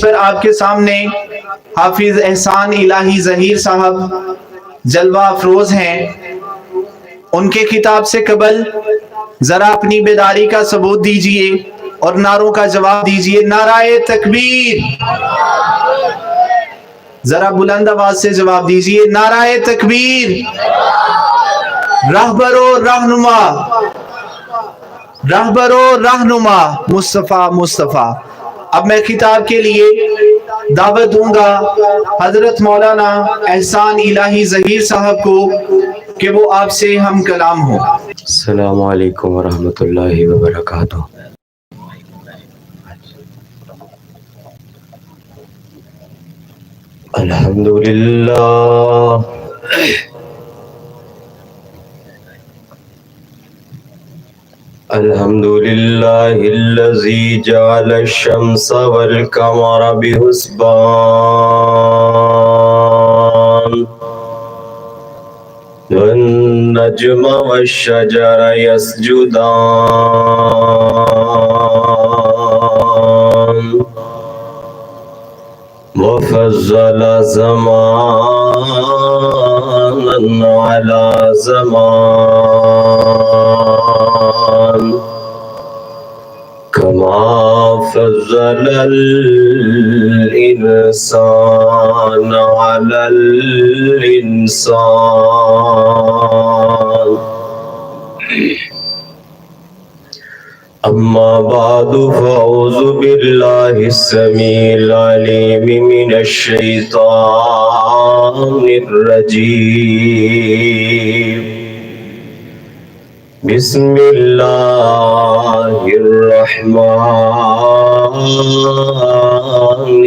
پر آپ کے سامنے حافظ احسان الہی ظہیر صاحب جلوہ افروز ہیں. ان کے خطاب سے قبل ذرا اپنی بیداری کا ثبوت دیجئے اور نعروں کا جواب دیجئے. نعرہ تکبیر. ذرا بلند آواز سے جواب دیجئے. نعرہ تکبیر. رہبر و رہنما، رہبر و رہنما مصطفیٰ مصطفیٰ. اب میں خطاب کے لیے دعوت دوں گا حضرت مولانا احسان الہی ظہیر صاحب کو کہ وہ آپ سے ہم کلام ہوں. السلام علیکم ورحمۃ اللہ وبرکاتہ. الحمدللہ الحمدللہ الذی جعل الشمس والقمر بحسبان والنجم والشجر يسجدان وفضل زمانا على زمان كما فضل الإنسان على الإنسان. أما بعد فأعوذ بالله السميع العليم من الشيطان الرجيم. بسم الله الرحمن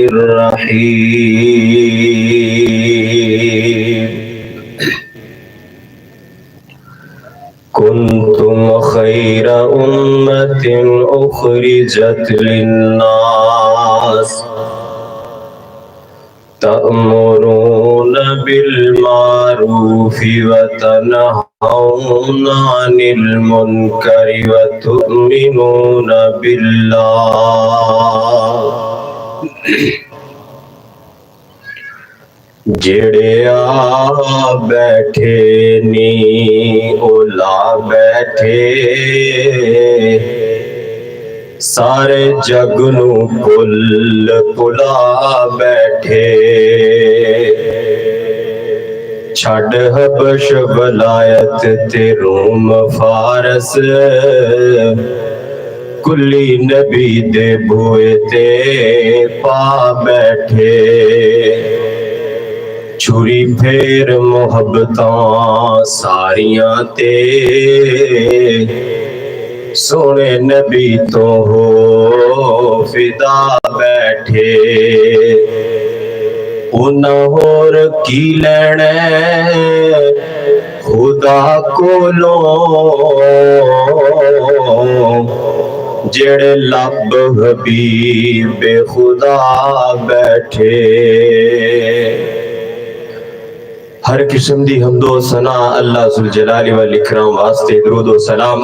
الرحيم. كنتم خير أمة أخرجت للناس تأمرون بالمعروف وتنهون عن المنكر وتؤمنون بالله. جڑے آ بیٹھے نی اولا بیٹھے سارے جگ نو پل پلا بیٹھے. چھڈ حبش ولایت تے روم فارس کلی نبی دے بوئے تے پا بیٹھے. چھری پھیر محبتاں ساریاں تے سونے نبی تو ہو فدا بیٹھے. انہاں ہور کی لینے خدا کولوں جڑے لب حبیب خدا بیٹھے. ہر قسم دی حمد و ثنا اللہ ذوالجلال والاکرام واسطے. درود و سلام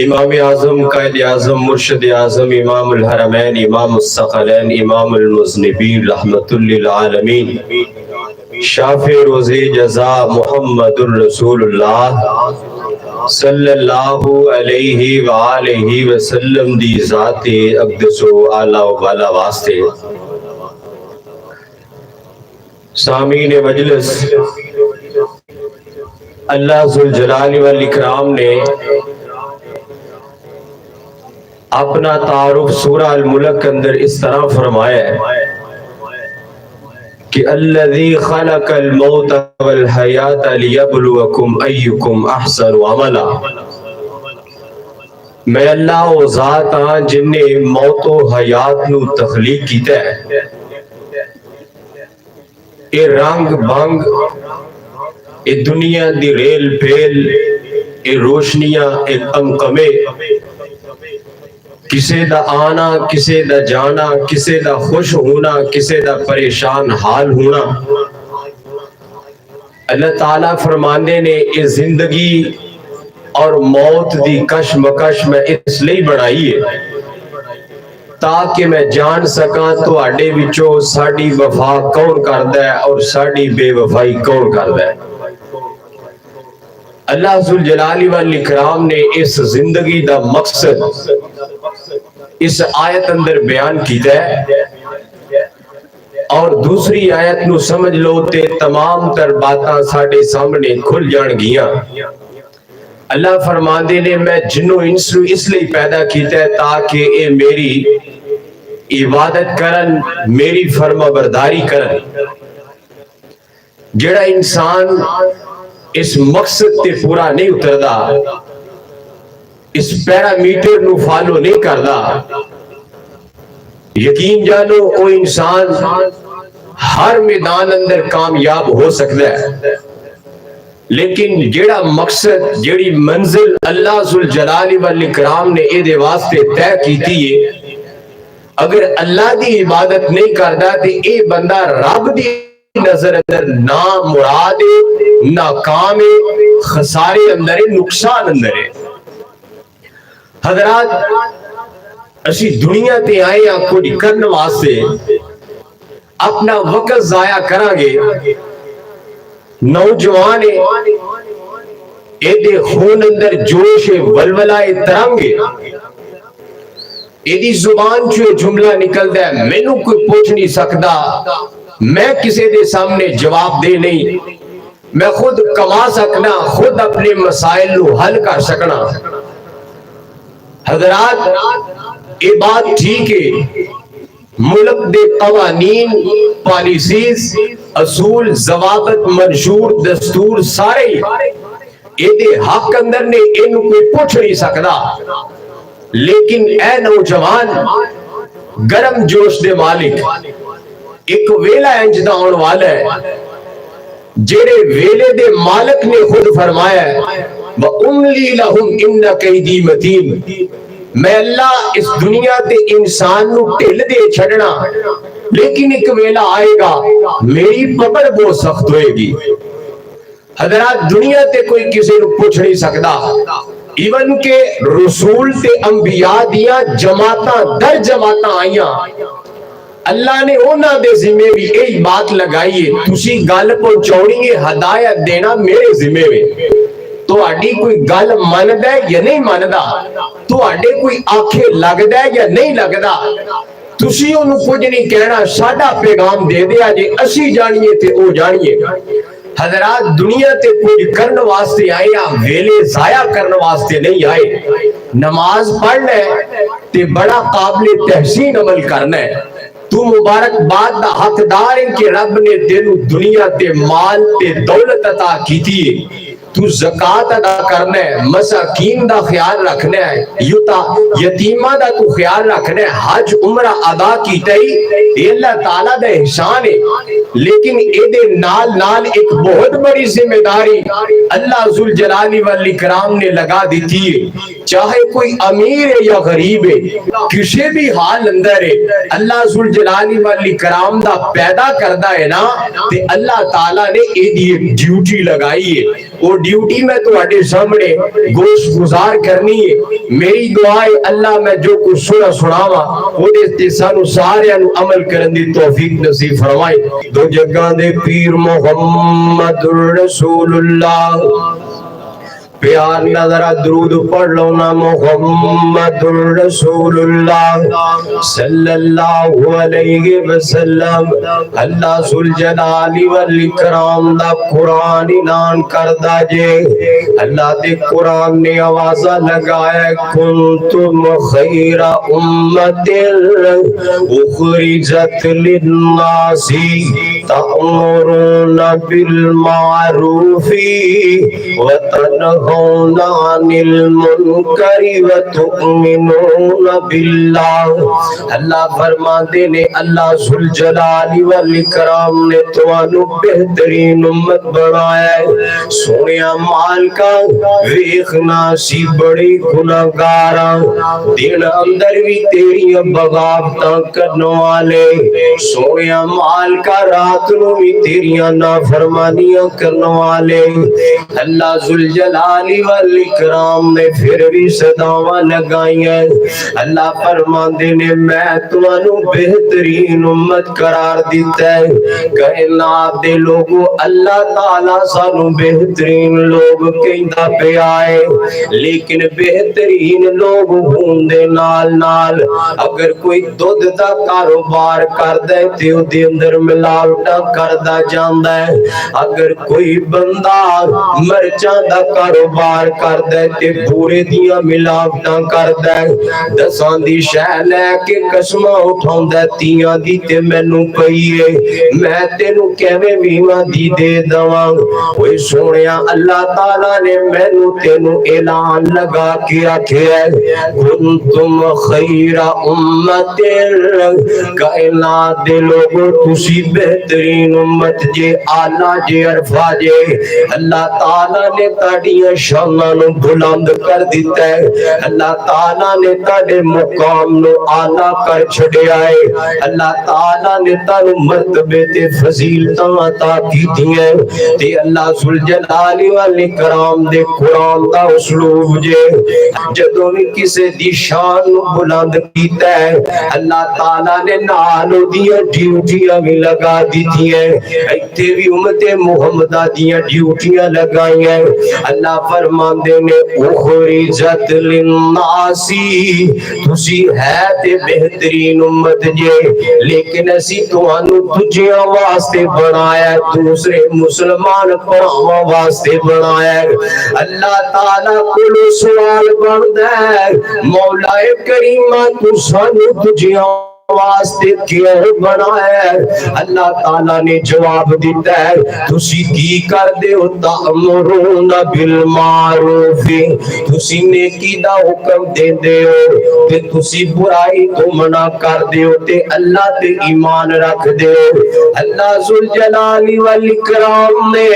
امام اعظم قائد اعظم مرشد اعظم امام الحرمین امام الثقلین امام المذنبین رحمت للعالمین شافع روز جزا محمد الرسول اللہ صلی اللہ علیہ وآلہ وسلم دی ذات اقدس و اعلیٰ و بالا واسطے. سامعین مجلس، اللہ ذوالجلال والاکرام نے اپنا تعارف سورہ الملک کے اندر اس طرح فرمایا ہے کہ الذی خلق الموت والحیات لیبلوکم ایکم احسن عملا. میں اللہ و ذات ہاں جن نے موت و حیات نو تخلیق کیتا ہے. اے رنگ بھنگ، اے دنیا دی ریل پھیل، اے روشنیاں، اے کمکمے، کسے دا آنا کسے دا جانا، کسے دا خوش ہونا کسے دا پریشان حال ہونا. اللہ تعالیٰ فرماندے نے اے زندگی اور موت دی کشمکش میں اس لیے بنائی ہے تاکہ میں جان سکاں تواڈے وچوں ساڈی وفا کون کردا ہے اور ساڈی بے وفائی کون کردا ہے۔ اللہ ذوالجلال والاکرام نے اس زندگی دا مقصد اس آیت اندر بیان کیتا ہے، اور دوسری آیت نو سمجھ لو تے تمام تر باتاں ساڈے سامنے کھل جان گیاں۔ اللہ فرماندے نے میں جنوں انس نو اس لیے پیدا کیتا ہے تاکہ اے میری عبادت کرن، میری فرما برداری کرن۔ جڑا انسان اس مقصد تے پورا نہیں اتردا، اس پیرامیٹر نو فالو نہیں کردا، یقین جانو وہ انسان ہر میدان اندر کامیاب ہو سکتا ہے، لیکن جیڑا مقصد جیڑی منزل اللہ ذوالجلال والاکرام نے اے دے واسطے طے کیتی ہے، اگر اللہ دی عبادت نہیں کردا تے اے بندہ رب دی نظر اندر نا مراد ہے، ناکام ہے، خسارے اندر ہے، نقصان اندر ہے۔ حضرات اسی دنیا تے آئے یا کوئی کرنے واسطے اپنا وقت ضائع کریں گے۔ نوجوان ایدے خون اندر جوش ولولائے ترنگے، ایدی زبان چوئے جملہ نکلتا ہے میں نو کوئی پوچھ نہیں سکتا، میں کسی دے سامنے جواب دے نہیں، میں خود کما سکنا، خود اپنے مسائل نو حل کر سکنا۔ حضرات یہ بات ٹھیک ہے، ملک دے قوانین، پالیسیز، اصول، ضوابط، منشور، دستور سارے ایدے حق اندر نے ان کوئی پوچھ نہیں سکتا، لیکن اے نوجوان گرم جوش دے مالک، ایک ویلہ انجدہ آن والا ہے جیڑے ویلے دے مالک نے خود فرمایا ہے وَأُمْلِي لَهُمْ إِنَّ كَيْدِي مَتِينٌ، میں اللہ اس دنیا تے انسان نو ٹھل دے چھڑنا، لیکن ایک ویلہ آئے گا میری پکڑ بہت سخت ہوئے گی۔ حضرات دنیا تے کوئی کسی نو پوچھ نہیں سکتا، ایون کہ رسول تے انبیاء دیا جماعتاں در جماعتاں آئیاں، اللہ نے اونا دے ذمہ بھی ایک بات لگائی ہے، تسی گل پہنچاؤنی ہے، ہدایت دینا میرے ذمہ میں، تو آڈی کوئی گل ماند ہے یا نہیں ماندہ، تو آڈے کوئی آنکھیں لگ ہے یا نہیں لگ دا، تسی انہوں کچھ نہیں کہنا، ساڑھا پیغام دے دیا جے اسی جانیے تے او جانیے۔ حضرات دنیا تے کوئی کرن واسطے آئے یا ویلے ضائع کرن واسطے نہیں آئے، نماز پڑھنا ہے تے بڑا قابل تحسین عمل کرنا ہے، تو مبارک بات دا حقدار ہے کہ رب نے تینو دنیا تے مال تے دولت عطا کی تھی، تو زکاة ادا کرنا ہے، مساکین دا خیال رکھنا ہے، یتیمہ دا تو خیال رکھنا ہے، حج عمرہ ادا کیتا ہی یہ اللہ تعالیٰ دا احسان ہے، لیکن ایدے نال نال ایک بہت بڑی ذمہ داری اللہ ذوالجلال والاکرام نے لگا دیتی ہے، چاہے کوئی امیر ہے یا غریب ہے، کسی بھی حال اندر ہے، اللہ ذوالجلال والاکرام دا پیدا کردہ ہے نا، تے اللہ تعالیٰ نے ایدی ایک ڈیوٹی لگائی ہے، وہ ڈیوٹی میں تو اڈے سامنے گوشت گزار کرنی ہے۔ میری دعائے اللہ میں جو کچھ سناوا وہ دیتے سانو سارے انو عمل کرن دی توفیق نصیب فرمائے۔ دو جگہ دے پیر محمد رسول اللہ، پیار نظر درود پڑھ لو نا محمد رسول اللہ صلی اللہ علیہ وسلم۔ اللہ ذوالجلال والاکرام دا قرآن اعلان کردہ جے، اللہ دے قرآن نے آوازہ لگایا کنتم خیر امت اخرجت للناس تأمرون بالمعروف وتنہون عن المنکر وتؤمنون باللہ۔ اللہ فرما دے نے اللہ ذوالجلال والاکرام نے توانو بہترین امت بنایا ہے، سونیا مال کا ویخنا سی بڑی گناہگاراں، دن اندر بھی تیری بغاوتاں کرنے والے، سونیا مال کا رات رات نو بھی تیریاں نافرمانیاں کرن والے اللہ ذوالجلال والاکرام نے پھر بھی صداواں لگائیاں اللہ فرماندے نے میں تانوں بہترین امت قرار دیتا ہے کائنات دے لوگوں اللہ تعالی سانوں بہترین لوگ کہندا پیا ہے لیکن بہترین لوگ ہون دے نال نال اگر کوئی دودھ دا کاروبار کردا ہے تے او دے اندر ملاوٹاں کردا جاندا ہے اگر کوئی بندہ مرچاں دا کاروبار کردا ہے تے بورے دیاں ملاوٹاں کردا ہے دساں دی شے لے کے قسماں اٹھاوندا ہے تیاں دی تے مینوں پئی ہے میں تینوں کیویں ویواں دی دے دواں اوے سونیا اللہ تعالی نے مینوں تینوں اعلان لگا کے آکھیا ہے کنتم خیر امت کائنات دے لوگوں تسی بہترین امت جے آلہ جے عرفہ جے اللہ تعالی نے تاڑیاں شاناں نو بلند کر دیتا ہے اللہ تعالی نے تاڑے مقام نو آلہ کر چھڑیا ہے اللہ تعالی نے تانوں مرتبے تے فضیلتاں عطا کیتیاں تے اللہ ذوالجلال والاکرام دے قرآن دا اسلوب جے جدوں بھی کسے دی شان نو بلند کیتا ہے اللہ تعالی نے نال دیاں ڈیوٹیاں بھی لگا دیتی ہیں ایتھے بھی امت محمدہ دیاں ڈیوٹیاں لگائیاں اللہ فرماندے نے اخرجت للناسی تسی ہے تے بہترین امت جے لیکن اسی تانوں دجیاں واسطے بنایا دوسرے مسلمان پراواں واسطے بنایا اللہ تعالی کول سوال بندا ہے مولا کریمہ تو سانوں دجیاں واسطے کیوں بنایا ہے اللہ تعالیٰ نے جواب دیتا ہے تسی کی کر دے ہو تأمرون بالمعروف تسی نیکی دا حکم دے دے ہو تے تسی برائی تو منع کر دے ہو تے اللہ تے ایمان رکھ دے ہو اللہ ذوالجلال والاکرام نے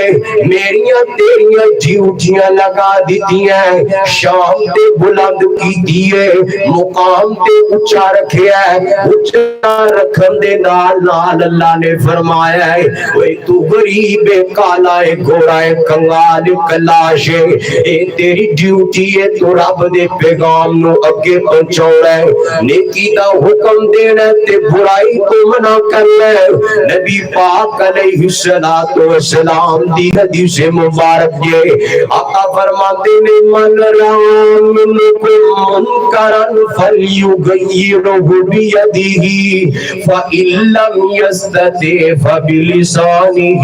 میریاں تیریاں ڈیوٹیاں لگا دیتی ہیں شام تے بلند کی دیئے مقام تے اچھا رکھیا ہے رکھن دے نال نال اللہ نے فرمایا ہے وے تو غریب کالا ہے گھوڑا ہے کنگال کلاش ہے اے تیری ڈیوٹی ہے تو رب دے پیغام نو اگے پہنچانا ہے نیکی دا حکم دینا تے برائی کو منع کرنا ہے نبی پاک علیہ الصلوۃ والسلام دی حدیث مبارک جے آقا فرماتے نے من رام منکم منکرن فلیغیرہ بیدہ فَإِن لَّمْ يَسْتَطِعْ فَبِلِسَانِهِ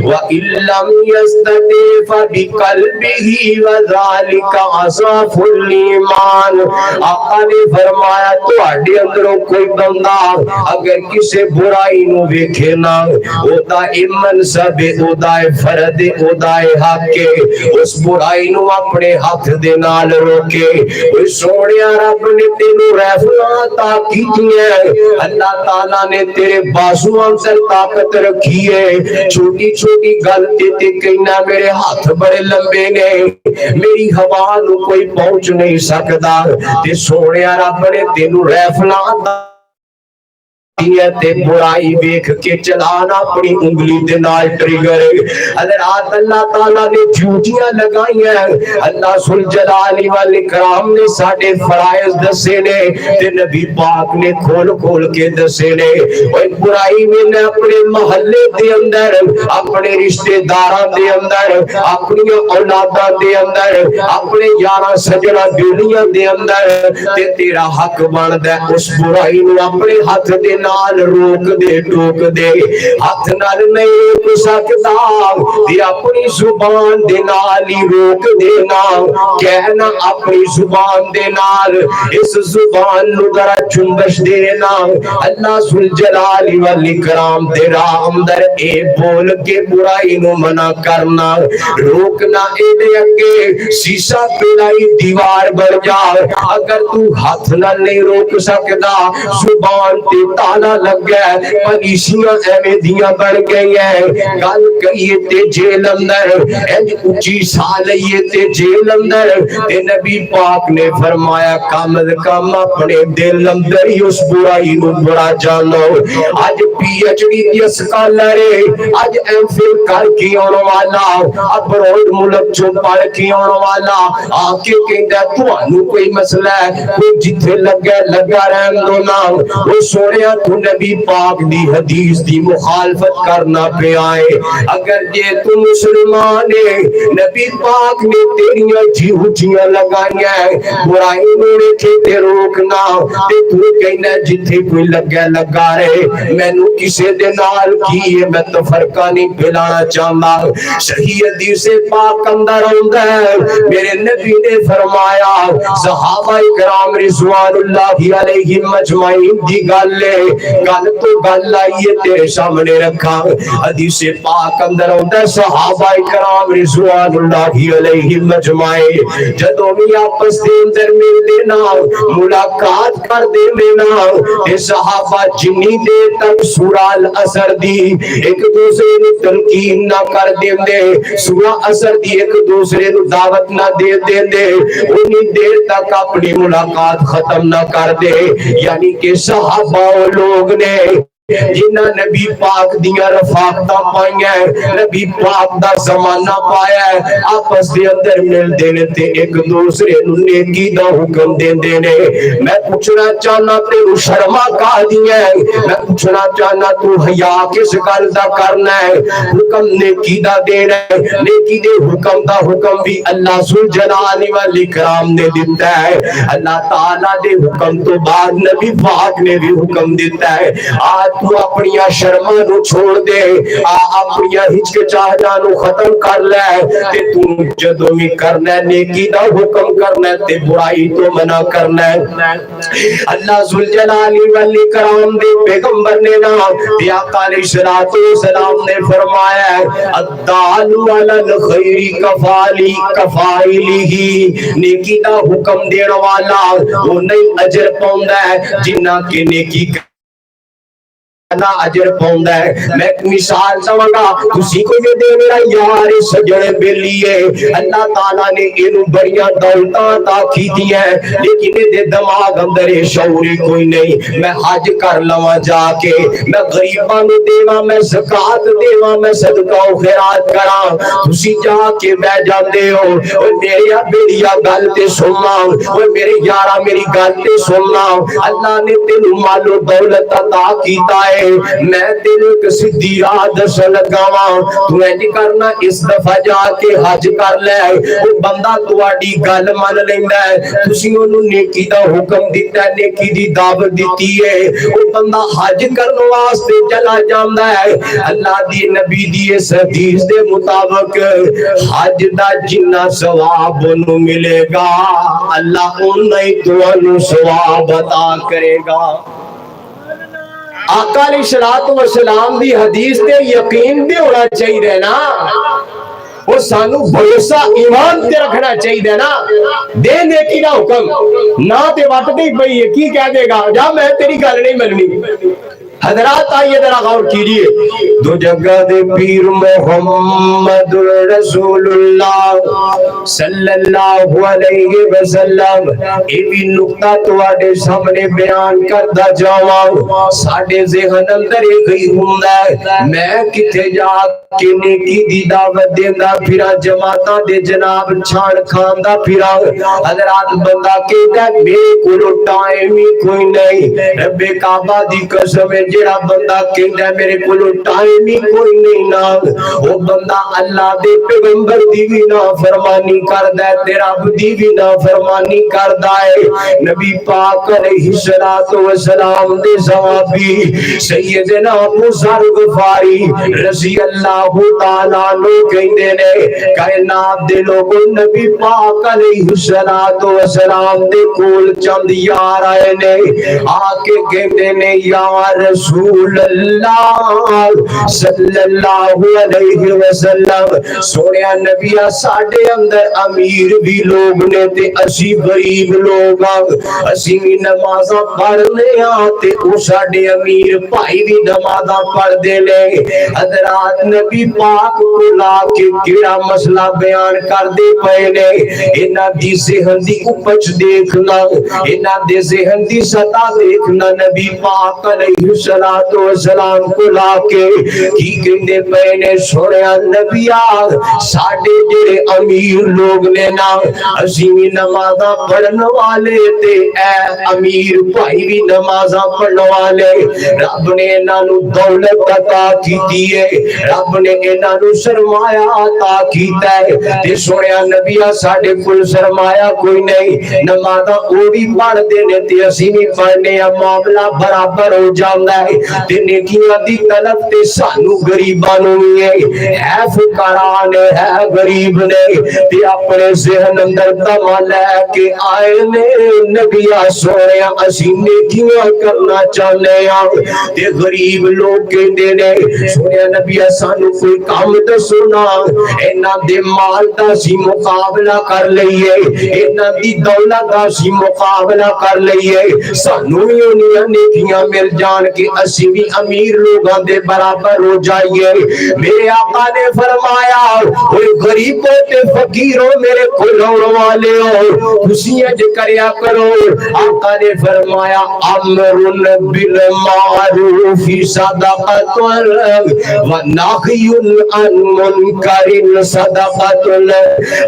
وَإِن لَّمْ يَسْتَطِعْ فَبِقَلْبِهِ وَذَلِكَ أَضْعَفُ الْإِيمَانِ آقا نے فرمایا تواڈے اندروں کوئی بندہ اگر کسے برائی نو ویکھے نا او دا منصب او دا فرد او دا حق ہے اس برائی نو اپنے ہاتھ دے نال روکے او سونیا رب نے تینوں رحمت عطا کیتیاں اللہ تعالیٰ نے تیرے بازوਆਂ سے طاقت رکھی ہے چھوٹی چھوٹی گل تے کہنا میرے ہاتھ بڑے لمبے نے میری ہوا نو کوئی پہنچ نہیں سکدا تے سونیا رب نے تینوں رحمت تے برائی ویکھ کے چلانا اپنی انگلی دے نال ٹریگر حضرات اللہ تعالیٰ نے ڈیوٹیاں لگائیاں اللہ ذوالجلال والاکرام نے ساڈے فرائض دسے نے تے نبی پاک نے کھول کھول کے دسے نے اوے برائی میں اپنے محلے دے اندر اپنے رشتہ داراں دے اندر اپنی اولاداں دے اندر اپنے یاراں سجنا بیلیاں دے اندر تے تیرا حق بندا ہے اس برائی نو اپنے ہاتھ دے نال روک دے ٹوک دے ہاتھ نال نہیں روک سکتا تے اپنی زبان دے نال ہی روک دینا کہنا اپنی زبان دے نال اس زبان نو ذرا چنبش دینا اللہ ذوالجلال والاکرام تیرا اندر اے بول کے برائی نو منع کرنا روکنا اے دے اگے سیسا پلائی دیوار بن جا اگر تو ہاتھ نال نہیں روک سکدا زبان تے تالا تالا لگا پالیسیاں ایویں دیاں بن گئی ہیں گل کہیے تے جیل اندر انج اچھی سا لئیے تے جیل اندر تے نبی پاک نے فرمایا کم از کم اپنے دل اندر ہی اس برائی نو برا جانو آج پی ایچ ڈی دی اسکالر آج ایم فل کر کے آنے والا ابروڈ ملک چوں پڑھ کے آنے والا آ کے کہندا تانوں کوئی مسئلہ ہے کوئی جتھے لگا رہن دو نا وہ سونیا تو نبی پاک دی حدیث دی مخالفت کرنا پہ آئے اگر جے تو مسلمان ہے نبی پاک نے تیریاں جھوٹیاں لگائیاں برائی نو رکھے تے روکنا تے تو کہنا جتھے کوئی لگا رہے میں نو کسے دے نال کیے میں تو فرقہ نہیں پھیلانا چاہتا صحیح حدیث پاک اندر ہوندا ہے میرے نبی نے فرمایا صحابہ کرام رضوان اللہ علیہم اجمعین دی گل تو گل آئیے تیرے سامنے رکھا حدیث پاک اندر ہوندا ہے صحابہ کرام رضوان اللہ علیہم اجمعین جدوں بھی آپس دے اندر مل دینا ملاقات کر دینا اے صحابہ جنی دیر تک سورہ العصر دی ایک دوسرے نو تلقین نہ کر دیندے سورہ عصر دی ایک دوسرے نو دعوت نہ دے دیندے انی دیر تک اپنی ملاقات ختم نہ کر دے یعنی کہ صحابہ لوگ نے جنہ نبی پاک دیا رفاقتہ پائیں ہیں نبی پاک دا زمانہ پایا ہے آپس دے اندر مل دینے تے ایک دوسرے نیکی دا حکم دین دینے میں پوچھنا چاہنا تے شرما کا دیا ہے میں پوچھنا چاہنا تو حیا کس گل دا کرنا ہے حکم نیکی دا دینا ہے نیکی دے حکم دا حکم بھی اللہ ذوالجلال والاکرام نے دیتا ہے اللہ تعالیٰ دے حکم تو بعد نبی پاک نے بھی حکم دیتا ہے آج تو اپنی شرما نو چھوڑ دے اپنی ہچکچاہٹاں نو ختم کر لے تے تو جدوں بھی کرنا ہے نیکی دا حکم کرنا ہے تے برائی تو منع کرنا ہے اللہ ذوالجلال والاکرام دے پیغمبر نے نا تے آقا علیہ الصلوۃ والسلام نے فرمایا ہے الدال علی الخیر کفاعلہ نیکی دا حکم دین والا وہ نہیں اجر پاوندا ہے جنہ کہ نیکی نہ اجر پاوندا ہے میں مثال دواں گا تسی کو یہ دے میرا یار سجن بیلیے اللہ تعالیٰ نے اینو بڑیاں دولتاں عطا کیتیاں لیکن دے دماغ اندر شعور کوئی نہیں میں حج کر لواں جا کے میں غریباں نو دیواں میں زکات دیواں میں صدقہ و خیرات کراں تسی جا کے بیٹھ جاندے ہو او میری بیڑیا گل تے سننا او میرے یارا میری گل تے سننا اللہ نے تینو مال و دولت عطا کیتا ہے میں تینو ایک سیدھی راہ دس لگاواں تو انج کرنا اس دفعہ جا کے حج کر لے او بندہ تواڈی گل من لیندا ہے تسی اونوں نیکی دا حکم دیتا ہے نیکی دی دعوت دتی ہے او بندہ حج کرن واسطے چلا جاندا ہے اللہ دی نبی دی اس حدیث دے مطابق حج دا جنہ ثواب اونوں ملے گا اللہ اونوں ہی تانوں ثواب عطا کرے گا آقا علیہ الصلوۃ والسلام دی حدیث تے یقین بھی ہونا چاہیے نا وہ سانو بھروسہ ایمان تے رکھنا چاہیے نا دے نیکی دا حکم نہ تے وٹ دے بھئی یہ کی کہہ دے گا جا میں تیری گل نہیں مننی حضرات آئیے ذرا غور کیجئے دو جگہ دے پیر محمد رسول اللہ صلی اللہ علیہ وسلم یہ بھی نقطہ تواڈے سامنے بیان کردا جاواں ساڈے ذہن اندر گئی ہوندا ہے میں کتے جا کے نیکی دی دعوت دیندا پھراں جماعتاں دے جناب چھان کھاندا پھراں حضرات بندہ کہندا میرے کولوں ٹائم ہی کوئی نہیں رب کعبہ دی قسم جڑا بندہ کہندا میرے کولوں ٹائم ہی کوئی نہیں نا وہ بندہ اللہ دے پیغمبر دی بھی نافرمانی کردا ہے تے رب دی بھی نافرمانی کردا ہے نبی پاک علیہ الصلوۃ والسلام دے صحابی سیدنا ابو ذر غفاری رضی اللہ تعالی عنہ کہندے نے کائنات دے لوگوں نبی پاک علیہ الصلوۃ والسلام دے کول چند یار آئے نے آ کے کہندے نے یا رسول رسول اللہ صلی اللہ علیہ وسلم سونے نبیا ساڈے اندر امیر بھی لوگ نے تے اسی غریب لوگ اسی بھی نمازاں پڑھنے تے او ساڈے امیر بھائی بھی نمازاں پڑھ دے لے حضرات نبی پاک کو لا کے کیڑا مسئلہ بیان کر دے پئے نے انہاں دی ذہن دی اپج دیکھنا انہاں دے ذہن دی سطح دیکھنا نبی پاک علیہ السلام کو لا کے کی کہندے پئے نے سنیا نبیا ساڈے جڑے امیر لوگ نے نا اسی بھی نمازاں پڑھن والے تے اے امیر بھائی بھی نمازاں پڑھن والے رب نے انہاں نو دولت عطا کیتی ہے رب نے انہاں نو سرمایہ عطا کیتا ہے تے سنیا نبیا ساڈے کول سرمایہ کوئی نہیں نمازاں او بھی پڑھ دے نے تے اسی بھی پڑھنے آ معاملہ برابر ہو جاندا ہے تے نیکیاں دی طلب تے سانو غریباں نو ہے فقراء نے ہے غریب نے تے اپنے ذہن اندر دما لے کے آئے نے نبیا سونیا اسی نیکیاں کرنا چاہنے ہاں تے غریب لوگ کہندے نے سونیا نبیا سانو کوئی کام دسو نا انہاں دے مال دا سی مقابلہ کر لئیے انہاں دی دولت دا سی مقابلہ کر لئیے سانو بھی انہاں نیکیاں مل جان کے اسی بھی امیر لوگاں دے برابر ہو جائیے میرے آقا نے فرمایا کوئی غریبوں تے فقیروں میرے کھلوڑ والے ہو خوشیاں کریا کرو آقا نے فرمایا امر بالمعروف صدقۃ و نہی عن منکر صدقۃ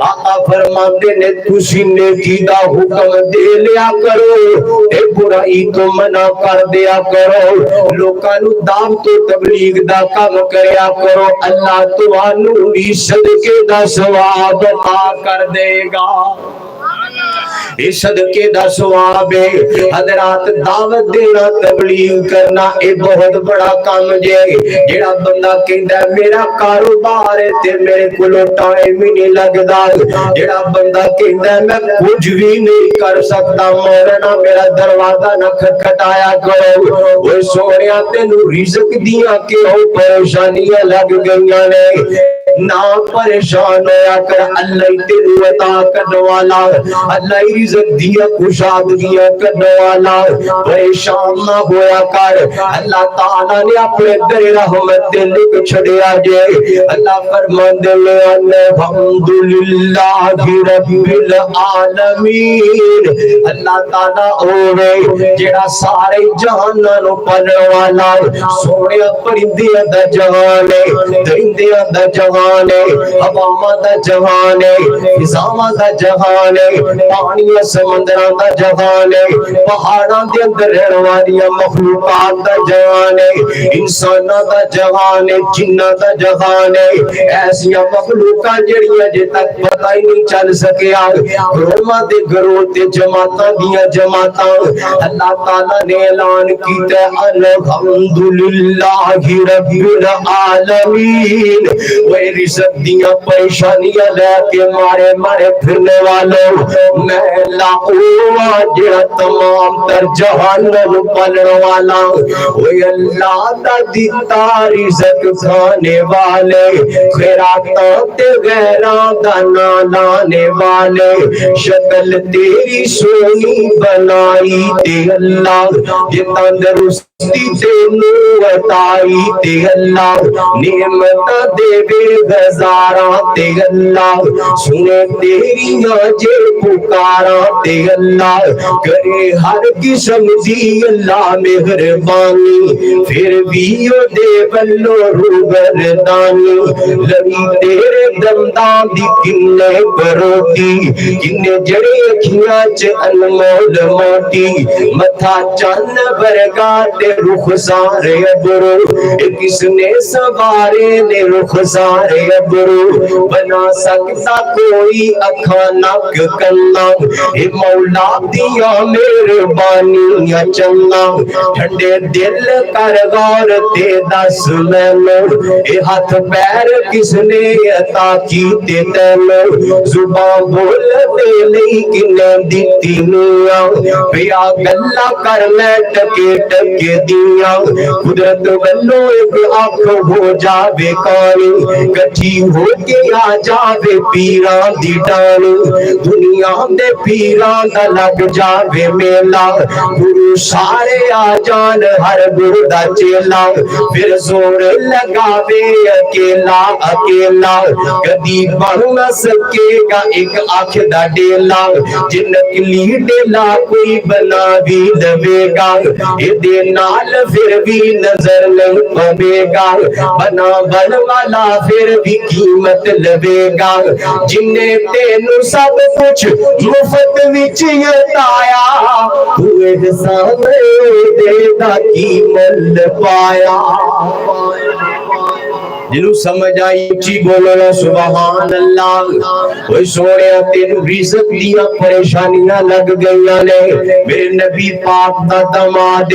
آقا فرماتے نے خوشی نیکی دا حکم دے لیا کرو اے برائی تو منع کر دیا کرو لوکاں نو دعوت و تبلیغ دا کام کریا کرو اللہ تمہانوں بھی صدقے دا ثواب عطا کر دے گا اس صدقے دا ثواب ہے حضرات دعوت دینا تبلیغ کرنا اے بہت بڑا کام جے جڑا بندہ کہندا ہے میرا کاروبار ہے تے میرے کولوں ٹائم ہی نہیں لگدا جڑا بندہ کہندا ہے میں کچھ بھی نہیں کر سکتا مولانا میرا دروازہ نہ کھٹکھٹایا کرو اوے سونیا تینوں رزق دیاں کیوں پریشانیاں لگ گئیاں نے نہ پریشان ہویا کر اللہ تینوں عطا کرنے والا اللہ رزق دیا خوشادگیاں کرنے والا پریشان نہ ہویا کر اللہ تعالیٰ نے اپنے در رحمت تے لکھ چھڑیا جے اللہ فرماندے لے الحمدللہ رب العالمین اللہ تعالیٰ ہوئے جڑا سارے جہاناں نو پالنے والا سونے پرندیاں دا جہان ہے درندیاں دا جہان ہے ہواواں دا جہان ہے فضاواں دا جہان ہے پانی سمندراں دا جہان ہے پہاڑاں دے اندر رہن والیاں مخلوقات دا جہان ہے انساناں دا جہان ہے جناں دا جہان ہے ایسیاں مخلوقاں جڑیاں جے تک پتہ ہی نہیں چل سکیا گروہ دے گروہ تے جماعتاں دیاں جماعتاں اللہ تعالیٰ نے اعلان کیتا ہے الحمدللہ رب العالمین وہ رزق دیاں پریشانیاں لے کے مارے مارے پھرنے والوں میں لاؤں جڑا تمام تر جہان پالن والا وہ اللہ دا دیتا رزق کھانے والے خیراتاں تے غیراں دا نہ لانے والے شکل تیری سونی بنائی تے اللہ یہ تندرستی تے نوتائی تے اللہ نعمت دے بے گزاراں تے اللہ سنے تیری ناجے پکاراں تے اللہ کرے ہر قسم دی اللہ مہربانی پھر بھی دے بلو روگردانی لگی تیرے دمدان دی کنے کروٹی کنے جڑے اکھیاں چ انمول موٹی متھا چن برگا تے رخسار ابرو کس نے سوارے نے رخسار ابرو بنا سکتا کوئی اکھاں نک کنا اے مولا دیا مہربانیاں چنا ٹھنڈے دل کر غور تے دس مینوں اے ہاتھ پیر کس نے عطا کیتے تینوں زبان بول دے نہیں کنے دیتی میاں پیا گلا کر میں ٹکے ٹکے دیاں قدرت ولو ایک اکھ ہو جاوے کانی کٹھی ہو کے آ جاوے پیران دی ڈانی دنیا دے پیران دا لگ جاوے میلا گرو سارے آ جان ہر گرو دا چیلا پھر زور لگاوے اکیلا اکیلا کدی بن نہ سکے گا ایک آنکھ دا ڈیلا جنت لی ڈیلا کوئی بنا بھی لوے گا دے نال پھر بھی نظر نہیں پوے گا بنا بن والا پھر بھی قیمت لوے گا جن نے تینوں سب کچھ مفت وچ عطایا تو احسان دے دا کی مل پایا جنہوں سمجھ آئی اچھی بولنا سبحان اللہ کوئی سوڑے تینوں رزق لیا پریشانیاں لگ گئیاں نے میرے نبی پاک دا دماد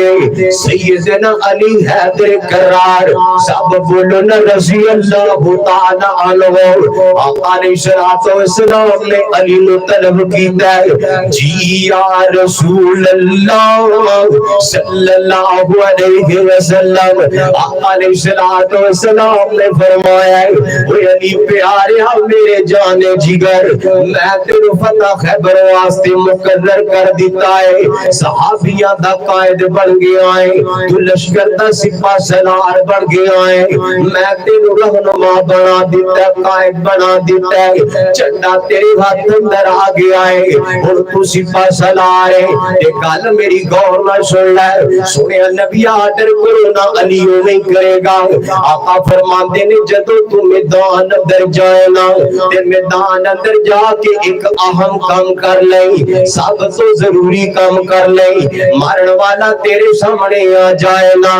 سیدنا علی حیدر کرار سب بولنا رضی اللہ تعالی عنہ آقا علیہ السلام نے علی نو طلب کیتا ہے جی یا رسول اللہ صلی اللہ علیہ وسلم آقا علیہ السلام نے فرمایا ہے وہ علی پیارے میرے جانے جگر میں تیرو فتح خیبر واسطے مقرر کر دیتا ہے صحابیاں دا قائد بن گیا ہے تو لشکر دا سپاہ سالار بن گیا ہے میں تیرو رہنما بنا دیتا ہے قائد بنا دیتا ہے چنڈا تیرے ہاتھ اندر آ گیا ہے اور تو سپاہ سالار ہے یہ گل میری غور نہ سن لے سنے نبی آدر کرو نہ علیوں نہیں کرے گا آقا فرمان نے جدو تو میدان اندر جائنا تے میدان اندر جا کے ایک اہم کام کر لیں سب تو ضروری کام کر لیں مارن والا تیرے سامنے آ جائے نا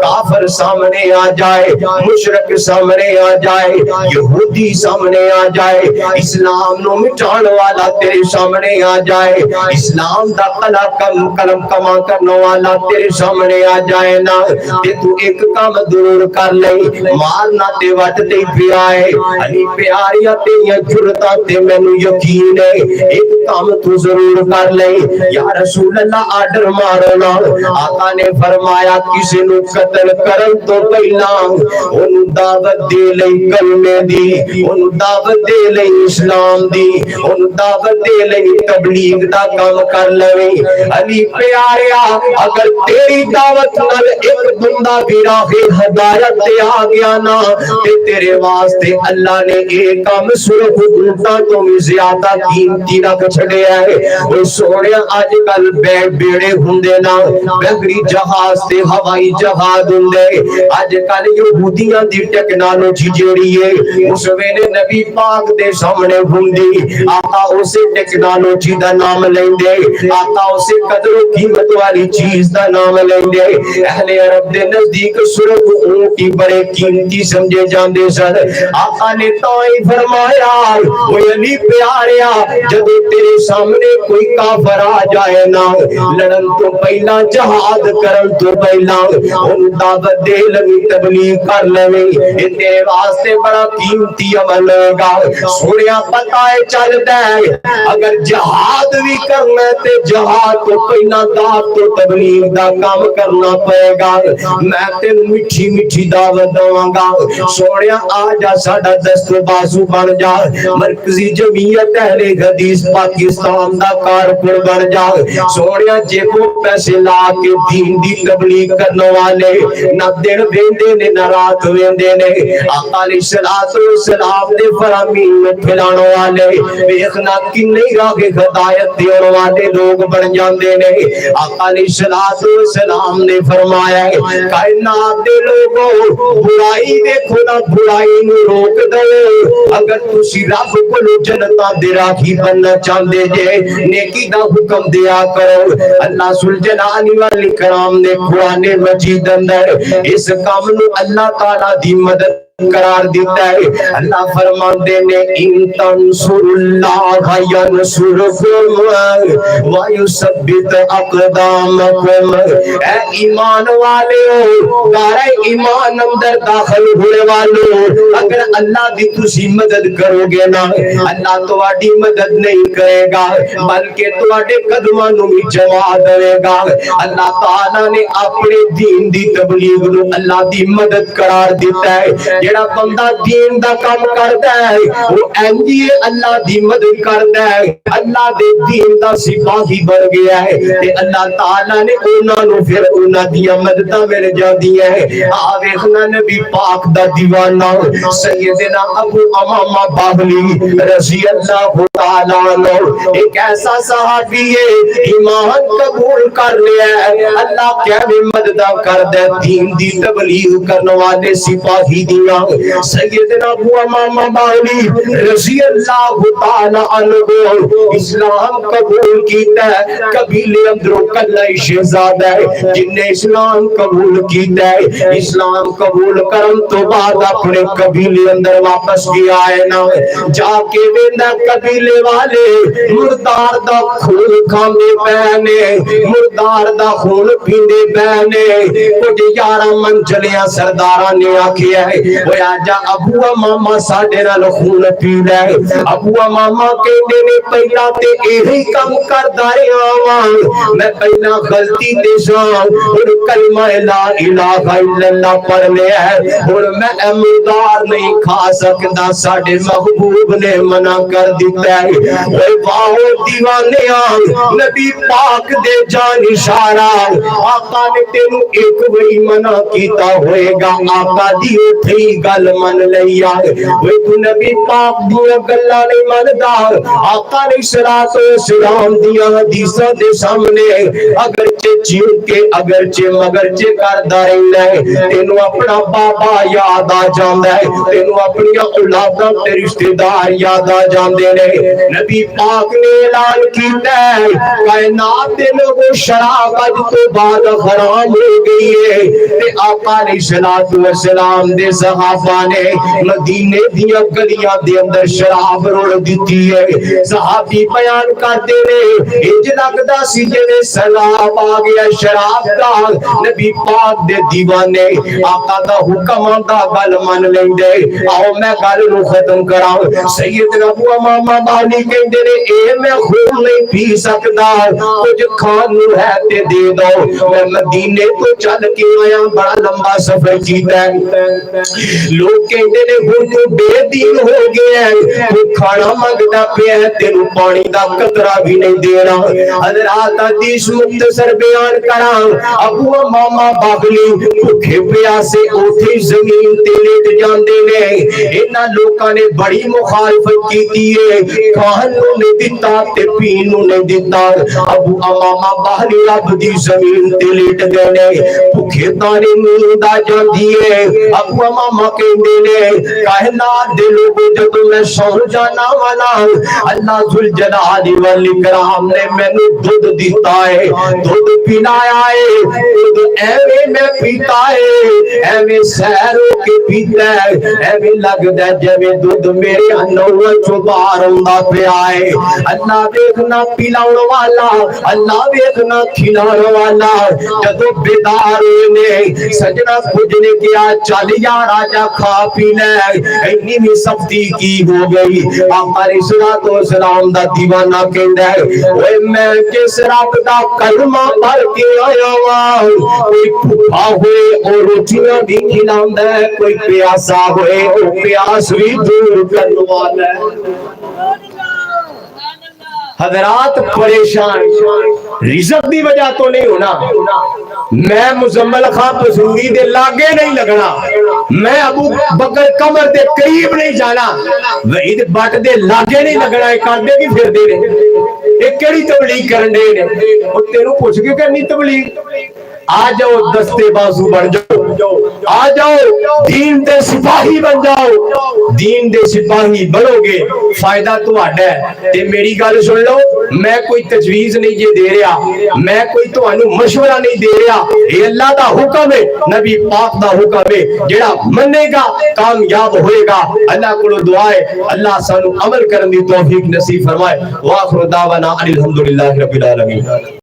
کافر سامنے آ جائے مشرک سامنے آ جائے یہودی سامنے آ جائے اسلام نو مٹان والا تیرے سامنے آ جائے اسلام دا قلم کما کرنے والا تیرے سامنے آ جائے نا تے تو ایک کام ضرور کر لیں مارنا تے وٹ تے پیا ہے علی پیاریا تیریاں جرتا تے مینوں یقین ہے ایک کام تو ضرور کر لے یا رسول اللہ آرڈر مارنا آقا نے فرمایا کسی نو قتل کرن تو پہلا اونوں دعوت دے لے کلمے دی اونوں دعوت دے لے اسلام دی اونوں دعوت دے لے تبلیغ دا کام کر لے علی پیاریا اگر تیری دعوت نال ایک بندہ بھی راہ ہدایت تے آ گیا نا کہ تیرے واسطے اللہ نے ایک کام سرخ اونٹاں تو بھی زیادہ قیمتی رکھ چھڑیا ہے وہ سونے آج کل بیڑے ہوندے نا بحری جہاز تے ہوائی جہاز ہوندے آج کل یہودیاں دی ٹیکنالوجی جیڑی ہے اس ویلے نبی پاک دے سامنے ہوندی آقا اسے ٹیکنالوجی دا نام لیندے آقا اسے قدر و قیمت والی چیز دا نام لیندے اہل عرب دے نزدیک سرخ اونٹی بڑے قیمتی سمجھے جاندے سن آقا نے توئی فرمایا وہ علی پیاریا جدو تیرے سامنے کوئی کافر آ جائے نا لڑن تو پہلا جہاد کرن تو پہلا ان دعوت دے لگی تبلیغ کر لویں یہ تیرے واسطے بڑا قیمتی عمل ہوگا سنیا پتہ ہے چلتا ہے اگر جہاد بھی کرنا ہے تے جہاد تو پہلا دعوت تو تبلیغ دا کام کرنا پڑے گا میں تینوں میٹھی میٹھی دعوت دواں گا سوڑیا آجا ساڑا دست بازو بن جا مرکزی جمعیت اہل حدیث پاکستان دا کارکن بن جا سوڑیا جیبوں پیسے لا کے دین دی تبلیغ کرنے والے نہ دن ویندے نے نہ رات ویندے نے آقا علیہ السلام دے فرامین میں پھیلانے والے ویخنا کی نہیں راہ ہدایت دینے والے لوگ بن جاندے نے آقا علیہ السلام نے فرمایا ہے کائنات دے لوگوں برائی دیکھو نا برائی نو روک دو اگر تسی رب کو جنتا دے راہی بننا چاہندے جے نیکی دا حکم دیا کرو اللہ سلجلال والاکرام نے قرآن مجید اندر اس کام نو اللہ تعالی دی مدد قرار دیتا ہے. اللہ فرماتے نے ان تنصروا ينصركم ويثبت اقدامكم. اے ایمان والو، دارے ایمان اندر داخل ہونے والو، اگر اللہ دی تسی مدد کرو گے نا، اللہ تواڈی مدد نہیں کرے گا بلکہ تواڈے قدماں نوں بھی جما دے گا. اللہ تعالی نے اپنے دین دی تبلیغ نوں اللہ دی مدد قرار دیتا ہے. جڑا بندہ دین دا کام کردا ہے وہ انجی اللہ دی مدد کردا ہے، اللہ دے دین دا سپاہی بن گیا ہے تے اللہ تعالی نے انہاں نوں پھر انہاں دی مدداں مل جاندیاں ہیں. آ ویکھنا نبی پاک دا دیوانہ سیدنا ابو امامہ باہلی رضی اللہ تعالی عنہ ایک ایسا صحابی ہے ایمان قبول کر لیا ہے، اللہ کیویں مدداں کردا ہے دین دی تبلیغ کرنے والے سپاہی دیاں. سیدنا ابو امامہ باہلی رضی اللہ تعالی عنہ اسلام قبول کیتا ہے. قبیلے اندروں کلا شہزادہ ہے جن نے اسلام قبول کیتا ہے. اسلام قبول کرن تو بعد اپنے قبیلے اندر واپس بھی آئے نا، جا کے ویندا قبیلے والے مردار دا خون کھاندے پے، مردار دا خون پیندے پے. کچھ 11 منچلیاں سرداراں نے آکھیا ہے او آجا ابو امامہ ساڈے نال خون پی لے. ابو امامہ کہندے نے پہلا تے یہی کم کردا رہیا واں، میں پہلا غلطی تے ساں ہن کلمہ لا الہ الا اللہ پڑھ لیا ہے، ہن میں مردار نہیں کھا سکدا، ساڈے محبوب نے منع کر دیتا ہے. اے واہ دیوانیاں، نبی پاک دے جان اشارہ آقا نے تینوں ایک وہی منع کیتا ہوئے گا، آقا دی اٹھی گل من لیا. وہ تو نبی پاک دیا گلاں نہیں مندا، آقا نے صلوات و سلام دیا حدیثاں دے سامنے اگرچہ چیونکہ اگرچہ مگرچہ کردا رہنا ہے، تینوں اپنا بابا یاد آ جاندا ہے، تینوں اپنی اولاداں تے رشتہ دار یاد آ جاندے نے. نبی پاک نے اعلان کیتا ہے کائنات دے لوگوں شراب اج تو بعد حرام ہو گئی ہے تے آقا علیہ الصلوۃ والسلام دے صحابہ نے مدینے دیاں گلیاں دے اندر شراب رول دیتی ہے. صحابی بیان کرتے نے انج لگدا سی جویں سیلاب آ گیا شراب دا. نبی پاک دے دیوانے آقا دا حکم آندا گل من لیندے. آؤ میں گل نوں ختم کراں. سیدنا ابو امامہ باہلی کہندے نے اے میں خون نہیں پی سکدا، کچھ کھان نوں ہے تے دے دو. میں مدینے تو چل کے آیا، بڑا لمبا سفر کیتا ہے. لوگ کہندے نے ہن تو بے دین ہو گیا ہے، تو کھانا منگدا پیا ہے، تینوں پانی دا قطرہ بھی نہیں دینا. حضرات حدیث مختصر بیان کراں. ابو امامہ باہلی بھوکے پیاسے اوتھے زمین تے لیٹ جاندے نے. انہاں لوکاں نے بڑی مخالفت کیتی ہے، کھان نوں نہیں دتا تے پین نوں نہیں دتا. ابو امامہ باہلی رب دی زمین تے لیٹ گئے نے، بھوکے تانے نیند آ جاندی ہے. ابو امامہ کہندے نے کائنات دے لوگوں جدوں میں سو جانا والا اللہ ذوالجلال والاکرام نے مینوں دودھ دیتا ہے، دودھ پلایا ہے، دودھ ایویں میں پیتا ہے، ایویں سیر ہو کے پیتا ہے، ایویں لگدا ہے جویں دودھ میرے انوراں چوں باہر ہوندا پیا ہے. اللہ ویکھنا پلاون والا، اللہ ویکھنا کھلاون والا. جدوں بیدار ہوئے نے سجنا کچھ نے کیا چل یار آجا کھا پی لے. اینی بھی سختی کی ہو گئی. آقا علیہ الصلوۃ والسلام دا دیوانہ کہندا ہے اوے میں کس رب دا کلمہ پڑھ کے آیا واں. کوئی بھوکا ہوئے اور روٹیاں بھی کھلاندا ہے، کوئی پیاسا ہوئے اور پیاس بھی دور کرنے والا ہے. حضرات پریشان رزق دی وجہ تو نہیں ہونا. میں مزمل خان پسندی دے لاگے نہیں لگنا، میں ابو بکر کمر دے قریب نہیں جانا، وحید بٹ دے لاگے نہیں لگنا. ایک آدھے بھی پھر دے رہے ایک کیڑی تبلیغ کرن دے نے. اور تینوں پوچھ کے کرنی تبلیغ؟ آ جاؤ دستے بازو بن جاؤ، آ جاؤ دین دے سپاہی بن جاؤ، دین دے سپاہی بنو گے فائدہ تو آڈا ہے۔ تے میری گل سن لو، میں کوئی تجویز نہیں جے دے رہا، میں کوئی تو انو مشورہ نہیں دے رہا، یہ اللہ دا حکم ہے، نبی پاک دا حکم ہے، جڑا منے گا کامیاب ہوئے گا۔ اللہ کو دعا ہے اللہ سانو عمل کرن دی توفیق نصیب فرمائے۔ وآخر دعوانا الحمدللہ رب العالمین۔